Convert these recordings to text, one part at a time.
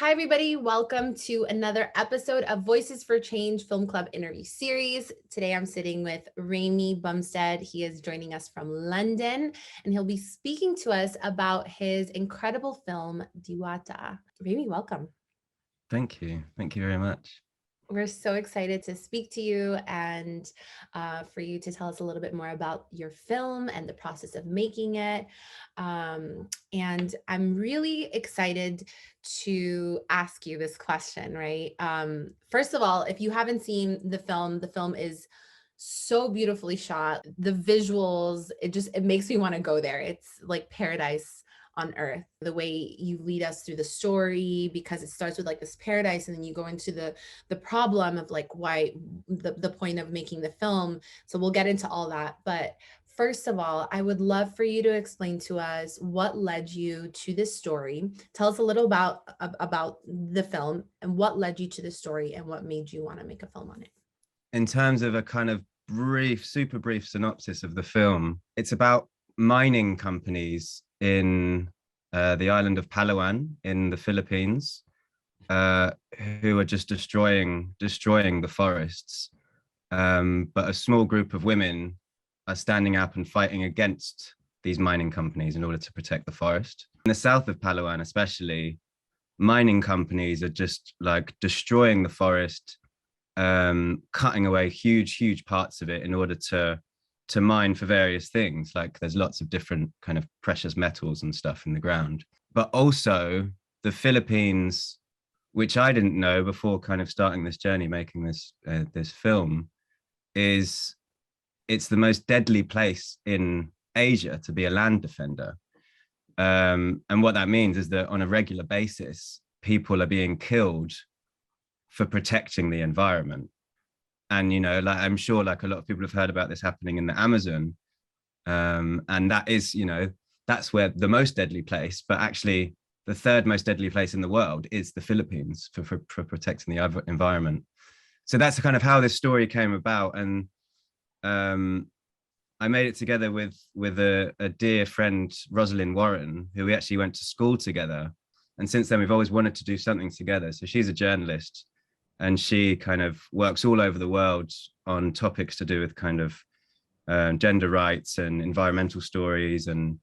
Hi, everybody. Welcome to another episode of Voices for Change Film Club interview series. Today, I'm sitting with Remi Bumstead. He is joining us from London, and he'll be speaking to us about his incredible film, Diwata. Remi, welcome. Thank you. Thank you very much. We're so excited to speak to you and for you to tell us a little bit more about your film and the process of making it. And I'm really excited to ask you this question, right? First of all, if you haven't seen the film is so beautifully shot. The visuals, it makes me want to go there. It's like paradise on earth. The way you lead us through the story, because it starts with like this paradise and then you go into the problem of like why the point of making the film. So we'll get into all that. But first of all, I would love for you to explain to us what led you to this story. Tell us a little about the film and what led you to the story and what made you want to make a film on it. In terms of a kind of super brief synopsis of the film, it's about mining companies in the island of Palawan in the Philippines, who are just destroying the forests. But a small group of women are standing up and fighting against these mining companies in order to protect the forest. In the south of Palawan, especially, mining companies are just like destroying the forest, cutting away huge parts of it in order to mine for various things. Like there's lots of different kind of precious metals and stuff in the ground. But also the Philippines, which I didn't know before kind of starting this journey, making this film, it's the most deadly place in Asia to be a land defender. And what that means is that on a regular basis, people are being killed for protecting the environment. And, you know, like I'm sure like a lot of people have heard about this happening in the Amazon. And that is, you know, that's where the most deadly place, but actually the third most deadly place in the world is the Philippines for protecting the environment. So that's kind of how this story came about. And I made it together with a dear friend, Rosalind Warren, who we actually went to school together. And since then, we've always wanted to do something together. So she's a journalist, and she kind of works all over the world on topics to do with kind of gender rights and environmental stories and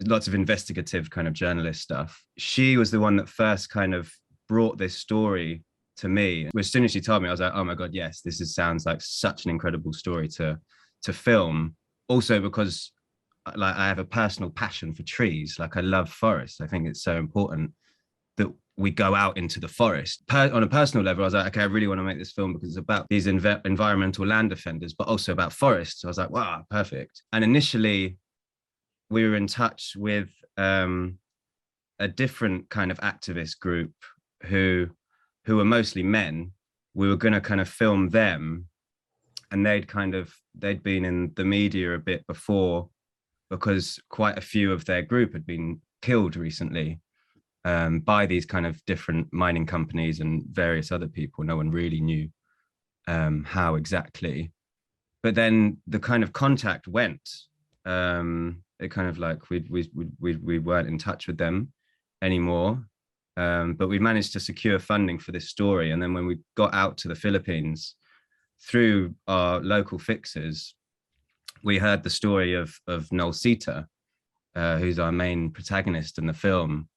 lots of investigative kind of journalist stuff. She was the one that first kind of brought this story to me. As soon as she told me, I was like, oh my God, yes, sounds like such an incredible story to film. Also because like I have a personal passion for trees. Like I love forests. I think it's so important that we go out into the forest. On a personal level, I was like, okay, I really want to make this film because it's about these environmental land defenders, but also about forests. So I was like, wow, perfect. And initially, we were in touch with a different kind of activist group who were mostly men. We were going to kind of film them, and they'd been in the media a bit before because quite a few of their group had been killed recently by these kind of different mining companies and various other people. No one really knew how exactly. But then the kind of contact went. It kind of like we weren't in touch with them anymore. But we managed to secure funding for this story. And then when we got out to the Philippines through our local fixers, we heard the story of Nolsita, who's our main protagonist in the film.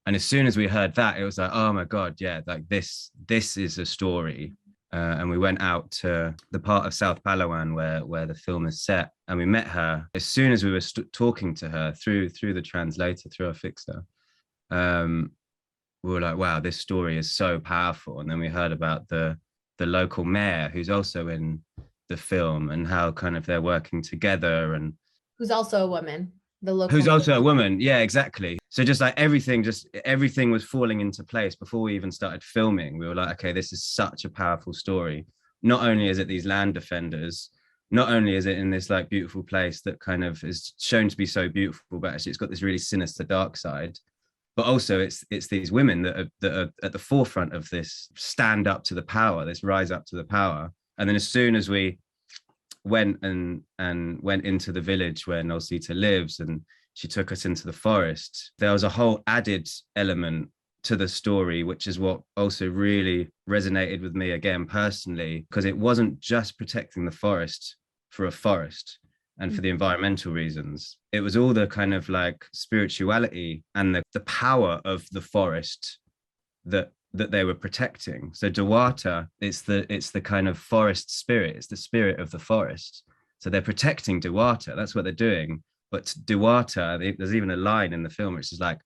And as soon as we heard that, it was like, oh my God, yeah, like this is a story. And we went out to the part of South Palawan where the film is set, and we met her. As soon as we were talking to her through the translator, through our fixer, we were like, wow, this story is so powerful. And then we heard about the local mayor who's also in the film and how kind of they're working together, and who's also a woman. Who's also a woman. Yeah, exactly. So just like everything was falling into place before we even started filming. We were like, okay, this is such a powerful story. Not only is it these land defenders, not only is it in this like beautiful place that kind of is shown to be so beautiful, but actually it's got this really sinister dark side. But also it's these women that are at the forefront of this stand up to the power, this rise up to the power. And then as soon as we went into the village where Nolsita lives, and she took us into the forest, there was a whole added element to the story, which is what also really resonated with me again personally, because it wasn't just protecting the forest for a forest and for the environmental reasons. It was all the kind of like spirituality and the power of the forest that they were protecting. So Diwata, it's the kind of forest spirit, it's the spirit of the forest. So they're protecting Diwata. That's what they're doing. But Diwata, there's even a line in the film which is like,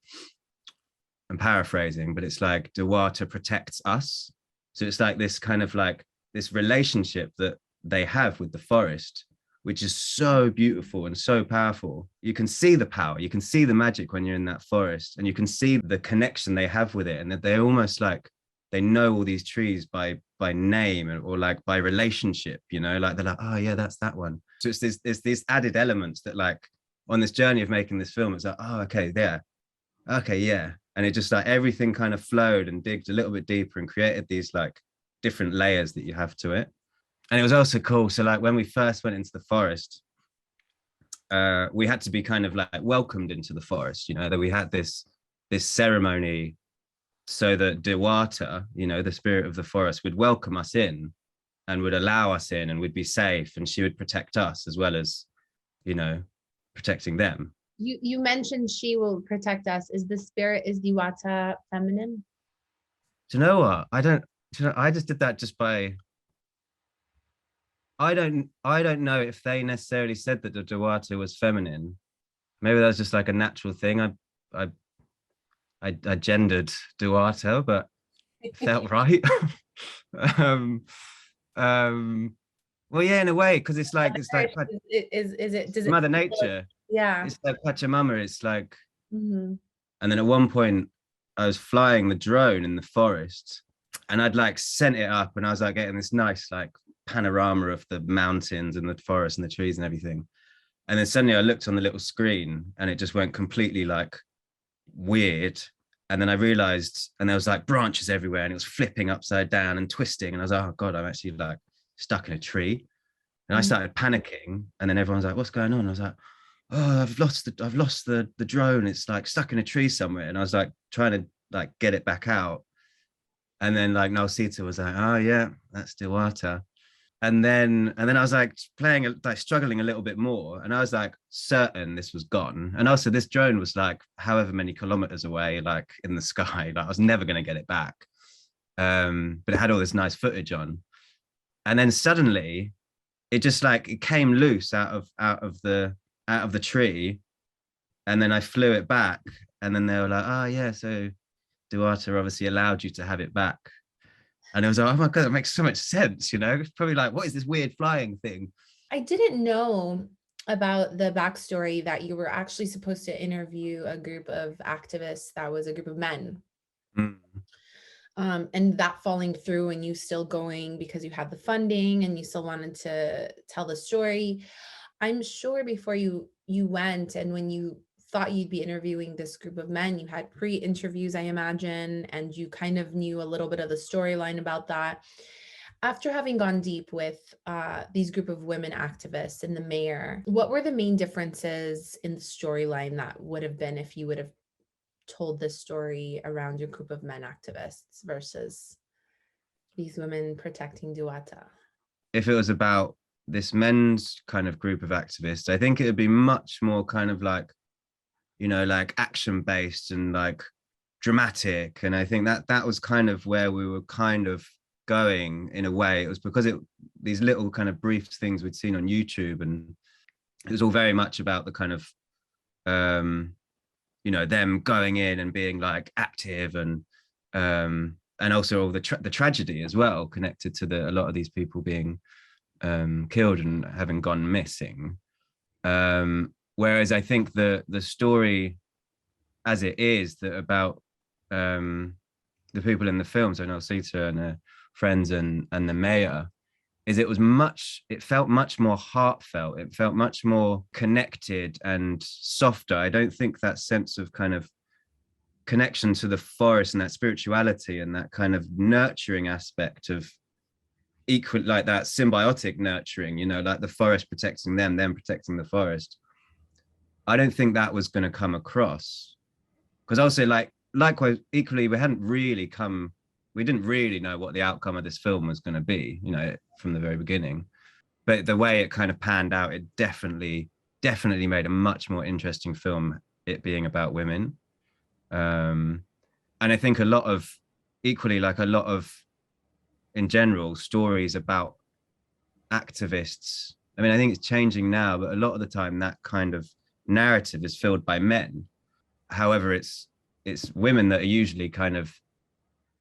I'm paraphrasing, but it's like Diwata protects us. So it's like this kind of like this relationship that they have with the forest, which is so beautiful and so powerful. You can see the power, you can see the magic when you're in that forest, and you can see the connection they have with it, and that they're almost like they know all these trees by name or like by relationship, you know, like they're like, oh yeah, that's that one. So it's these added elements that like on this journey of making this film, it's like, oh, okay, there. Okay, yeah. And it just like everything kind of flowed and digged a little bit deeper and created these like different layers that you have to it. And it was also cool. So like when we first went into the forest, we had to be kind of like welcomed into the forest, you know, that we had this ceremony so that Diwata, you know, the spirit of the forest, would welcome us in and would allow us in and would be safe, and she would protect us as well as, you know, protecting them. You mentioned she will protect us. Is the spirit, is Diwata feminine? Do you know what? I don't, you know, I just did that just by, I don't know if they necessarily said that the Diwata was feminine. Maybe that was just like a natural thing. I I gendered Duarte, but it felt right. um, um, well, yeah, in a way, because it's like Is it, does it Mother feel like, Nature. yeah. It's like Pachamama. It's like, Mm-hmm. and then at one point, I was flying the drone in the forest, and I'd like sent it up, and I was like getting this nice like panorama of the mountains and the forest and the trees and everything. And then suddenly I looked on the little screen, and it just went completely like weird. And then I realized, and there was like branches everywhere, and it was flipping upside down and twisting. And I was like, oh God, I'm actually like stuck in a tree. And I started panicking. And then everyone's like, what's going on? I was like, oh, I've lost the drone. It's like stuck in a tree somewhere. And I was like trying to like get it back out. And then like Nolsita was like, oh yeah, that's Diwata. And then I was like playing, like struggling a little bit more, and I was like certain this was gone. And also this drone was like however many kilometers away, like in the sky. Like I was never going to get it back. But it had all this nice footage on, and then suddenly it just like it came loose out of the tree, and then I flew it back, and then they were like, oh yeah, so Duarte obviously allowed you to have it back. And it was like, oh my God, that makes so much sense, you know? It's probably like, what is this weird flying thing? I didn't know about the backstory that you were actually supposed to interview a group of activists that was a group of men. Mm. And that falling through and you still going because you had the funding and you still wanted to tell the story. I'm sure before you went and when you thought you'd be interviewing this group of men, you had pre-interviews, I imagine, and you kind of knew a little bit of the storyline about that. After having gone deep with these group of women activists and the mayor, what were the main differences in the storyline that would have been if you would have told this story around your group of men activists versus these women protecting Duata? If it was about this men's kind of group of activists, I think it would be much more kind of like, you know, like action based and like dramatic. And I think that that was kind of where we were kind of going in a way. It was because these little kind of brief things we'd seen on YouTube, and it was all very much about the kind of you know, them going in and being like active, and also all the tragedy as well connected to a lot of these people being killed and having gone missing. Whereas I think the story as it is that about the people in the film, so Nolsita and her friends and the mayor, is it felt much more heartfelt. It felt much more connected and softer. I don't think that sense of kind of connection to the forest and that spirituality and that kind of nurturing aspect of equal, like that symbiotic nurturing, you know, like the forest protecting them protecting the forest. I don't think that was going to come across, because also like likewise, equally, we didn't really know what the outcome of this film was going to be, from the very beginning. But the way it kind of panned out, it definitely made a much more interesting film, it being about women. And I think a lot of, in general, stories about activists. I mean, I think it's changing now, but a lot of the time that kind of narrative is filled by men. However, it's women that are usually kind of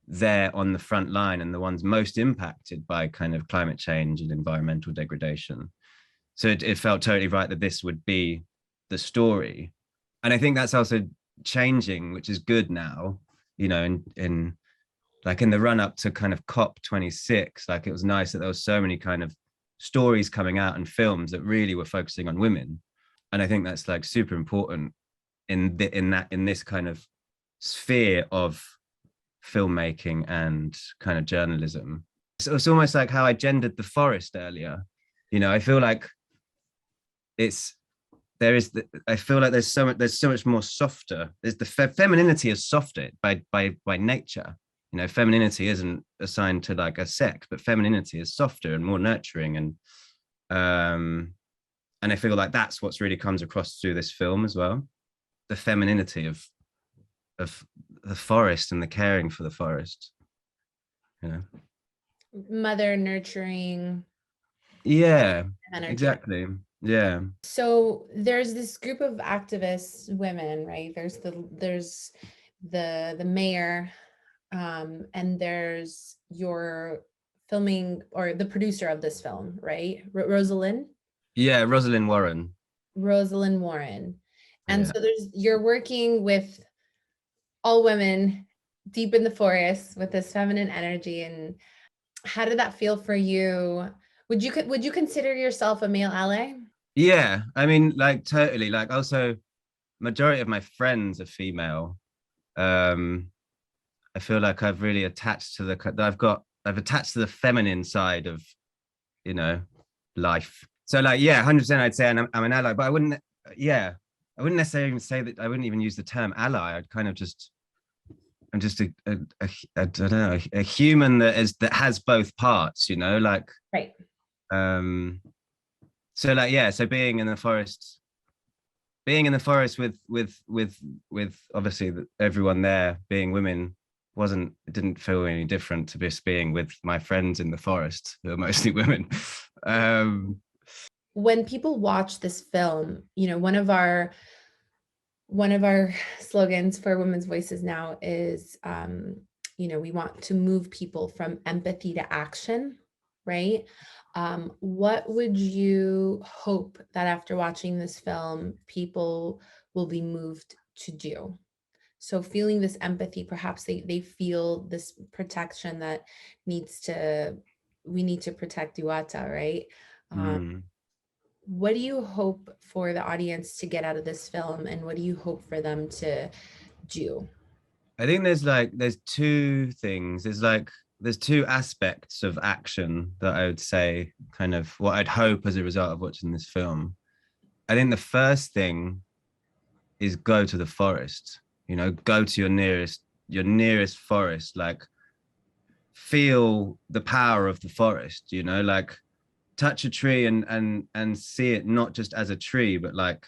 there on the front line and the ones most impacted by kind of climate change and environmental degradation. So it felt totally right that this would be the story. And I think that's also changing, which is good now, in like in the run up to kind of COP26, like it was nice that there was so many kind of stories coming out and films that really were focusing on women. And I think that's like super important in this kind of sphere of filmmaking and kind of journalism. So it's almost like how I gendered the forest earlier. I feel like I feel like there's so much more softer. There's the femininity is softer by nature. Femininity isn't assigned to like a sex, but femininity is softer and more nurturing, and I feel like that's what's really comes across through this film as well. The femininity of the forest and the caring for the forest. Mother nurturing. Yeah, Energy. exactly. Yeah. So there's this group of activists, women, right? There's the mayor, and there's your filming or the producer of this film, right? Rosalind. Yeah, Rosalind Warren. Rosalind Warren. And Yeah. so you're working with all women deep in the forest with this feminine energy. And how did that feel for you? Would you consider yourself a male ally? Yeah, I mean, like totally. Like also, majority of my friends are female. I feel like I've really attached to I've attached to the feminine side of, life. So like, yeah, 100%. I'd say I'm an ally, but yeah, I wouldn't necessarily even say that. I wouldn't even use the term ally. I'm just I don't know, a human that has both parts, like, Right. So like, yeah, so being in the forest with obviously everyone there being women it didn't feel any different to just being with my friends in the forest who are mostly women. When people watch this film, one of our slogans for Women's Voices now is, we want to move people from empathy to action, right? What would you hope that after watching this film, people will be moved to do? So feeling this empathy, perhaps they feel this protection that we need to protect Diwata, right? mm. What do you hope for the audience to get out of this film, and what do you hope for them to do? I think there's two things. There's two aspects of action that I would say kind of what I'd hope as a result of watching this film. I think the first thing is go to the forest, go to your nearest forest, like feel the power of the forest, like touch a tree and see it not just as a tree, but like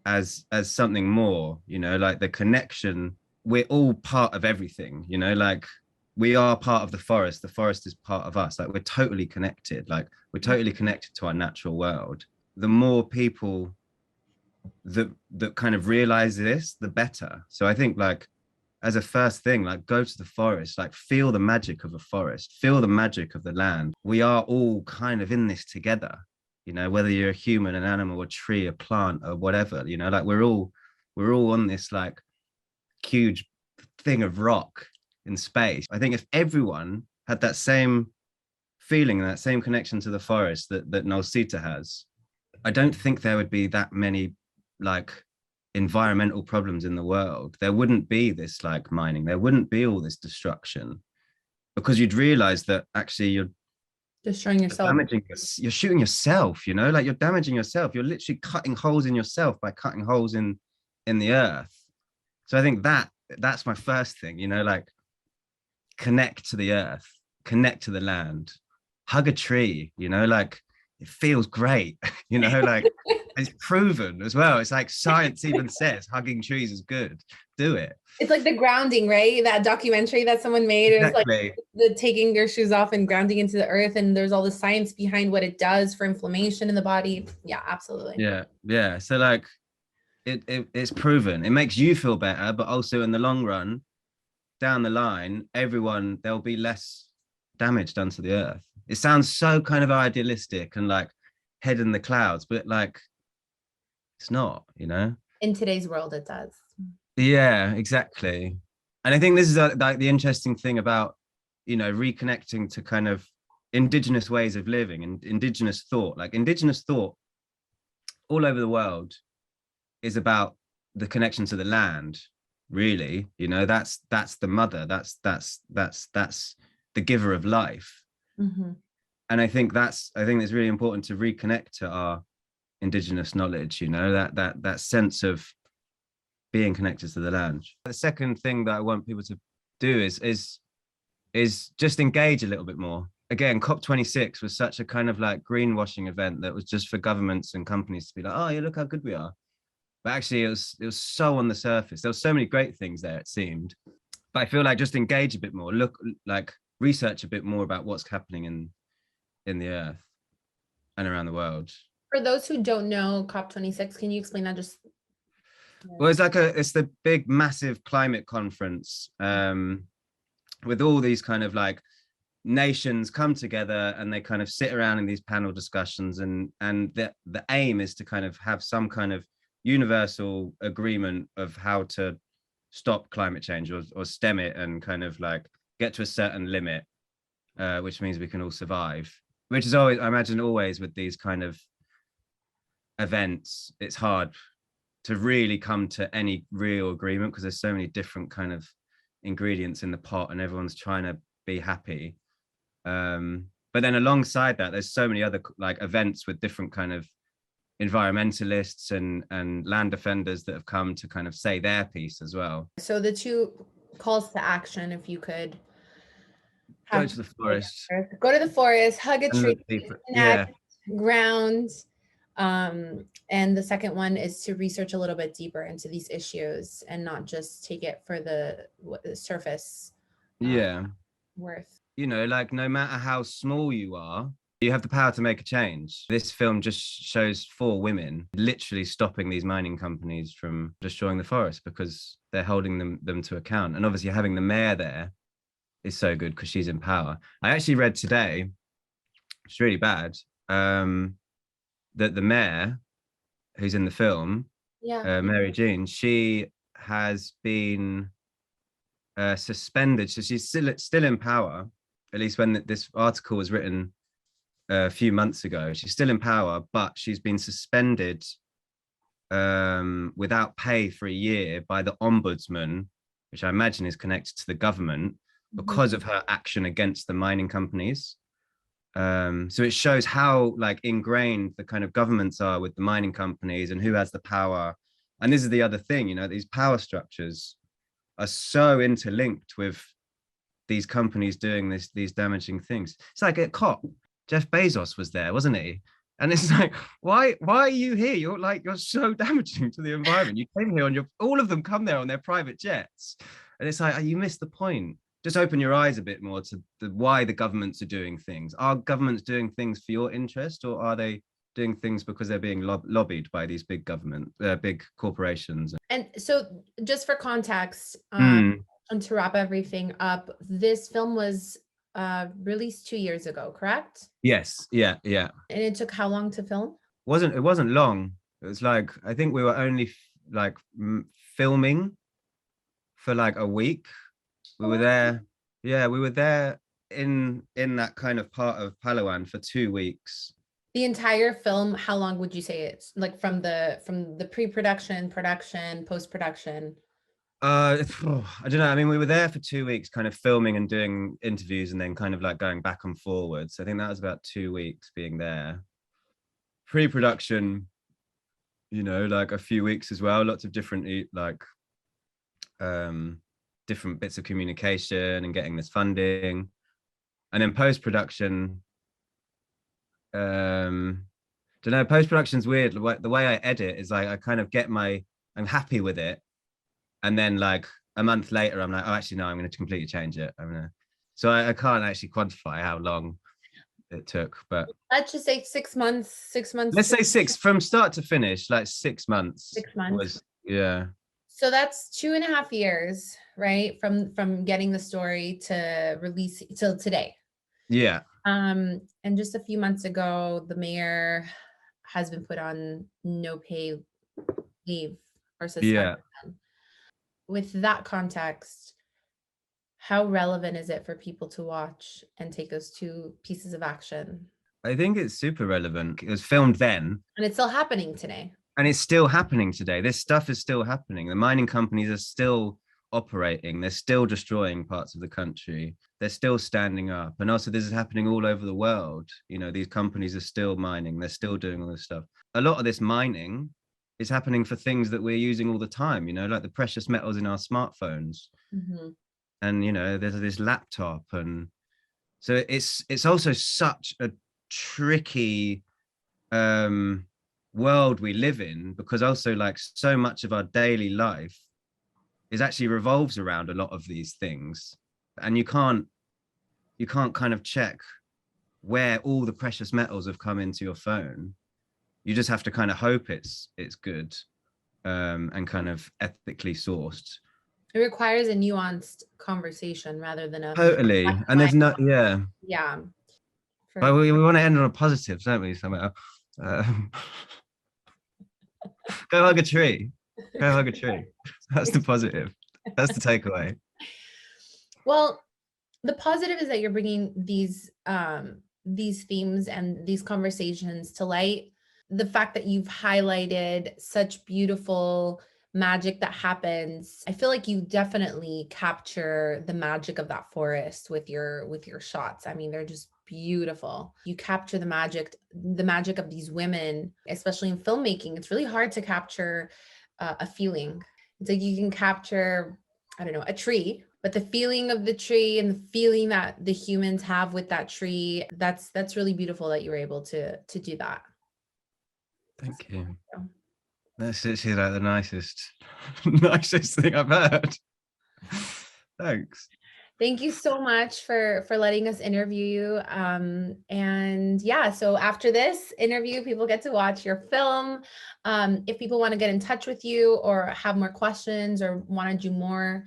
as something more, like the connection. We're all part of everything, like we are part of the forest is part of us, like we're totally connected, to our natural world. The more people that kind of realize this, the better. So I think, like, as a first thing, like, go to the forest, like feel the magic of a forest, feel the magic of the land. We are all kind of in this together, whether you're a human, an animal, a tree, a plant, or whatever, like we're all on this like huge thing of rock in space. I think if everyone had that same feeling, that same connection to the forest that Nolsita has, I don't think there would be that many like environmental problems in the world. There wouldn't be this like mining, there wouldn't be all this destruction, because you'd realize that actually you're Destroying yourself. you're shooting yourself, like you're damaging yourself. You're literally cutting holes in yourself by cutting holes in the earth. So I think that's my first thing, you know, like connect to the earth, connect to the land, hug a tree, you know, like it feels great, you know, like it's proven as well. It's like science even says hugging trees is good. Do it. It's like the grounding, right? That documentary that someone made. It was like Exactly. the taking your shoes off and grounding into the earth, and there's all the science behind what it does for inflammation in the body. Yeah, absolutely. Yeah. Yeah. So like it's proven. It makes you feel better, but also in the long run, down the line, everyone there'll be less damage done to the earth. It sounds so kind of idealistic and like head in the clouds, but like it's not, you know? In today's world, it does. Yeah, exactly. And I think this is like the interesting thing about, you know, reconnecting to kind of indigenous ways of living and indigenous thought. Like indigenous thought all over the world is about the connection to the land, really. You know, that's the mother, that's the giver of life. Mm-hmm. And I think it's really important to reconnect to our indigenous knowledge, you know, that sense of being connected to the land. The second thing that I want people to do is just engage a little bit more. Again, COP26 was such a kind of like greenwashing event that was just for governments and companies to be like, oh, yeah, look how good we are. But actually, it was so on the surface. There were so many great things there, it seemed. But I feel like just engage a bit more, look, like research a bit more about what's happening in the earth and around the world. For those who don't know COP26, can you explain that just? Well, it's the big, massive climate conference with all these kind of like nations come together and they kind of sit around in these panel discussions, and the aim is to kind of have some kind of universal agreement of how to stop climate change or stem it and kind of like get to a certain limit, which means we can all survive. Which is always, I imagine, always with these kind of events, it's hard to really come to any real agreement because there's so many different kind of ingredients in the pot and everyone's trying to be happy. But then alongside that, there's so many other like events with different kind of environmentalists and land defenders that have come to kind of say their piece as well. So the two calls to action, if you could Go have to the forest go to the forest, hug a and tree, look deeper. connect, Yeah, ground. And the second one is to research a little bit deeper into these issues and not just take it for the surface uh, yeah. worth. You know, like no matter how small you are, you have the power to make a change. This film just shows 4 women literally stopping these mining companies from destroying the forest because they're holding them to account. And obviously having the mayor there is so good because she's in power. I actually read today, it's really bad, that the mayor who's in the film, Yeah. Mary Jean, she has been suspended. So she's still in power, at least when this article was written a few months ago. She's still in power, but she's been suspended without pay for a year by the ombudsman, which I imagine is connected to the government because of her action against the mining companies. So it shows how like ingrained the kind of governments are with the mining companies and who has the power. And this is the other thing, you know, these power structures are so interlinked with these companies doing these damaging things. It's like at COP, Jeff Bezos was there, wasn't he? And it's like, why are you here? You're so damaging to the environment. You came here on all of them come there on their private jets. And it's like, you missed the point. Just open your eyes a bit more to why the governments are doing things. Are governments doing things for your interest, or are they doing things because they're being lobbied by these big corporations? And so just for context, Mm, and to wrap everything up, this film was released 2 years ago, correct? yes, yeah, yeah. And it took how long to film? It wasn't long. It was like I think we were only like filming for like a week. We were there. Yeah, we were there in that kind of part of Palawan for 2 weeks. The entire film, how long would you say it's like from the pre-production, production, post-production? I don't know. I mean, we were there for 2 weeks, kind of filming and doing interviews, and then kind of like going back and forwards. I think that was about 2 weeks being there. Pre-production, you know, like a few weeks as well. Lots of different like different bits of communication and getting this funding. And then post-production, don't know, post-production's weird. The way I edit is like I kind of I'm happy with it, and then like a month later I'm like, oh, actually no, I'm going to completely change it. So I can't actually quantify how long it took, but Let's just say 6 months, 6 months let's to say six from start to finish, like 6 months 6 months. was, yeah. So that's 2.5 years, right? From getting the story to release till today. Yeah. And just a few months ago, the mayor has been put on no pay leave or suspension. Yeah. With that context, how relevant is it for people to watch and take those two pieces of action? I think it's super relevant. It was filmed then, And it's still happening today. and it's still happening today. This stuff is still happening. The mining companies are still operating. They're still destroying parts of the country. They're still standing up. And also this is happening all over the world. You know, these companies are still mining. They're still doing all this stuff. A lot of this mining is happening for things that we're using all the time, you know, like the precious metals in our smartphones. Mm-hmm. And, you know, there's this laptop. And so it's also such a tricky world we live in, because also like so much of our daily life is actually revolves around a lot of these things, and you can't kind of check where all the precious metals have come into your phone. You just have to kind of hope it's good, and kind of ethically sourced. It requires a nuanced conversation rather than a Totally. And there's no, yeah, yeah. but we want to end on a positive, don't we, somehow? Go hug a tree. Go hug a tree. That's the positive. That's the takeaway. Well, the positive is that you're bringing these themes and these conversations to light. The fact that you've highlighted such beautiful magic that happens, I feel like you definitely capture the magic of that forest with your shots. I mean, they're just beautiful. You capture the magic of these women, especially in filmmaking. It's really hard to capture a feeling. It's like you can capture, I don't know, a tree, but the feeling of the tree and the feeling that the humans have with that tree, that's really beautiful that you were able to do that. Thank you. That's literally like the nicest thing I've heard. Thanks. Thank you so much for letting us interview you. And yeah, so after this interview, people get to watch your film. If people want to get in touch with you or have more questions or want to do more,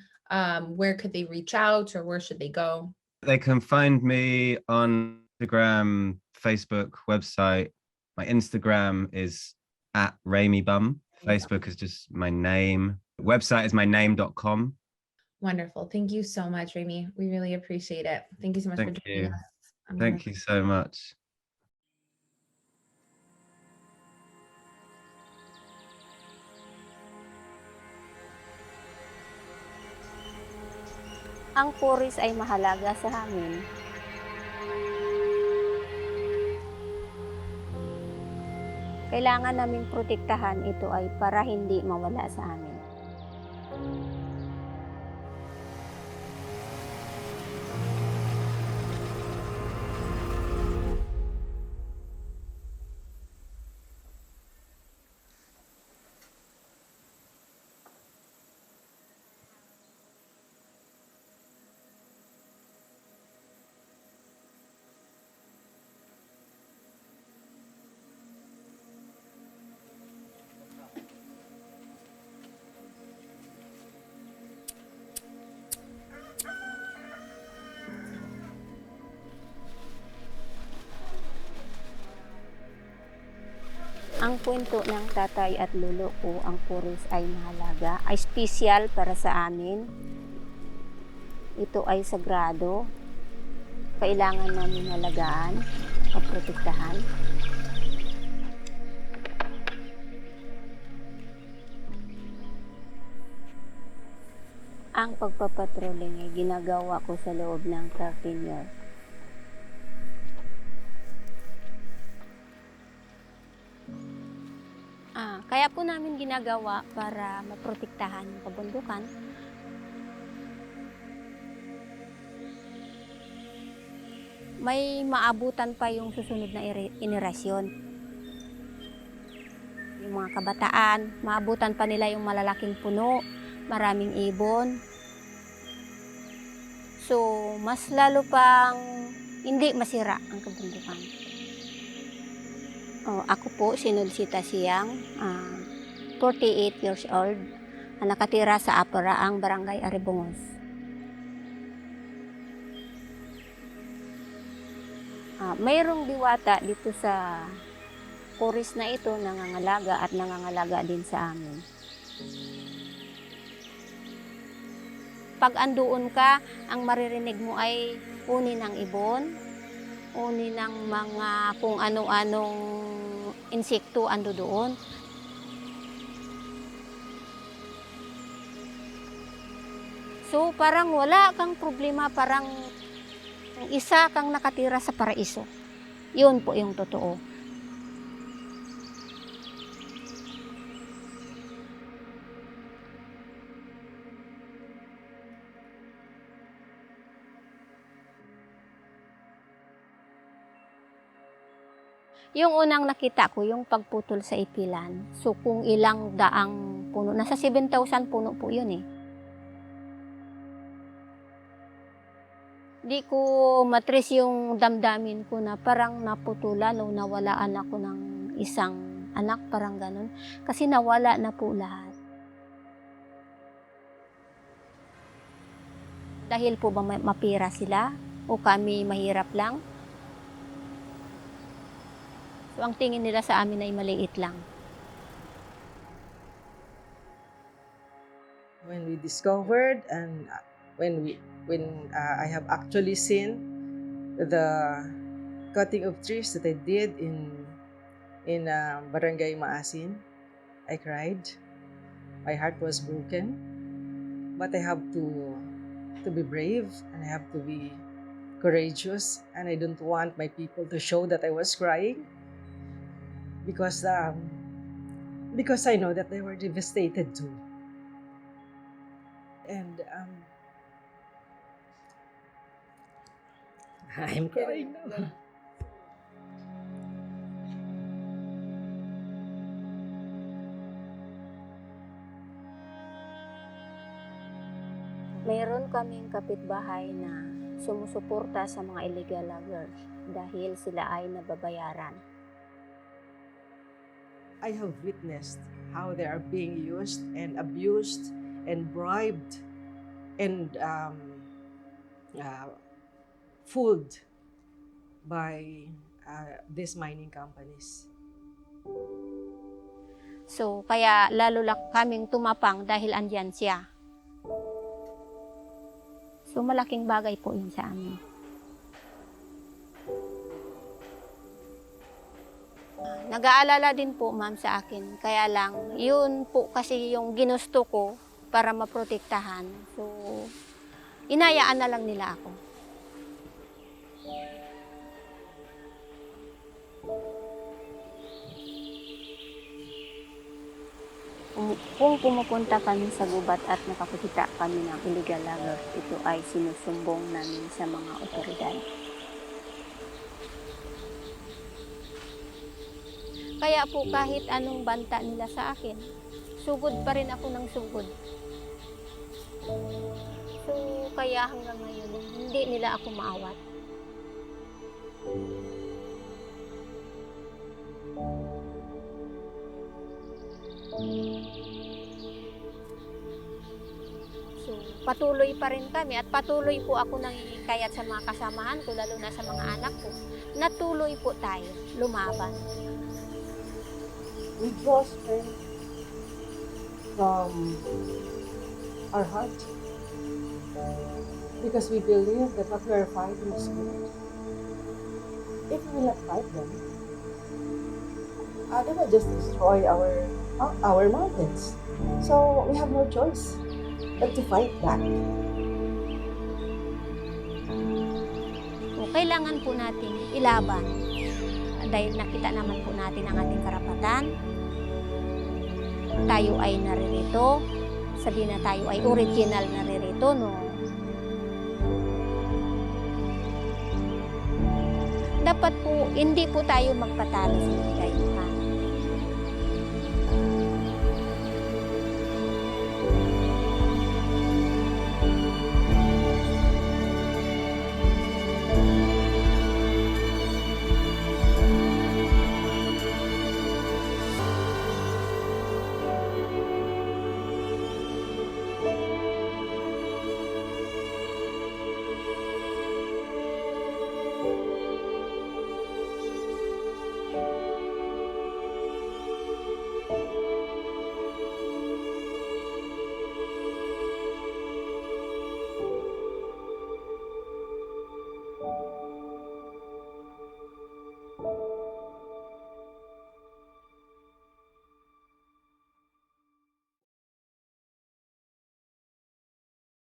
where could they reach out, or where should they go? They can find me on Instagram, Facebook, website. My Instagram is at Remi Bum. Facebook is just my name. Website is myname.com. Wonderful. Thank you so much, Remi. We really appreciate it. Thank you so much for joining us. Thank you so much. Ang puris ay mahalaga sa amin. Kailangan naming protektahan ito ay para hindi mawala sa amin. Ang kwento ng tatay at lolo ko, ang puris ay mahalaga, ay espesyal para sa amin. Ito ay sagrado. Kailangan namin alagaan at protektahan. Ang pagpapatrolling ay ginagawa ko sa loob ng 13 years. Kaya po namin ginagawa para maprotektahan yung kabundukan may maabutan pa yung susunod na henerasyon. Yung mga kabataan, maabutan pa nila yung malalaking puno, maraming ibon. So, mas lalo pang hindi masira ang kabundukan. Ako po, si Nolsita siyang 48 years old, nakatira sa Aparaang, Barangay Aribongos. Mayroong diwata dito sa kuris na ito, nangangalaga at nangangalaga din sa amin. Pag andoon ka, ang maririnig mo ay uni ng ibon, uni ng mga kung ano-anong insekto ando doon. So parang wala kang problema, parang isa kang nakatira sa paraiso. Yun po yung totoo. Yung unang nakita ko, yung pagputol sa ipilan. So kung ilang daang puno, nasa 7,000 puno po yun eh. Di ko matres yung damdamin ko na parang naputulan o nawalaan ako ng isang anak, parang ganun. Kasi nawala na po lahat. Dahil po ba mapira sila o kami mahirap lang? So ang tingin nila sa amin ay maliit lang. When we discovered and when I have actually seen the cutting of trees that I did in Barangay Maasin, I cried. My heart was broken, but I have to be brave and I have to be courageous, and I don't want my people to show that I was crying because I know that they were devastated too. And I'm crying now. Mayroon kaming kapitbahay na sumusuporta sa mga illegal loggers dahil sila ay nababayaran. I have witnessed how they are being used and abused and bribed and fooled by these mining companies. So kaya lalo lang kaming tumapang dahil andyan siya. So malaking bagay po yun sa amin. Nag-aalala din po, ma'am, sa akin. Kaya lang, yun po kasi yung ginusto ko para maprotektahan. So, inayaan na lang nila ako. Kung pumupunta kami sa gubat at nakakita kami ng illegal loggers, ito ay sinusumbong namin sa mga otoridad. Kaya po kahit anong banta nila sa akin, sugod pa rin ako ng sugod. So kaya hanggang ngayon, hindi nila ako maawat. So patuloy pa rin kami at patuloy po ako nangikayat sa mga kasamahan ko, lalo na sa mga anak ko. Natuloy po tayo lumaban. We draw strength from our heart because we believe that what we are fighting is good. If we will not fight them, they will just destroy our mountains. So we have no choice but to fight back. So, kailangan po natin ilaban dahil nakita naman po natin ang ating karapatan. Tayo ay naririto, sabihin na tayo ay original naririto, no? dapat po hindi po tayo magpatalo sa buhay.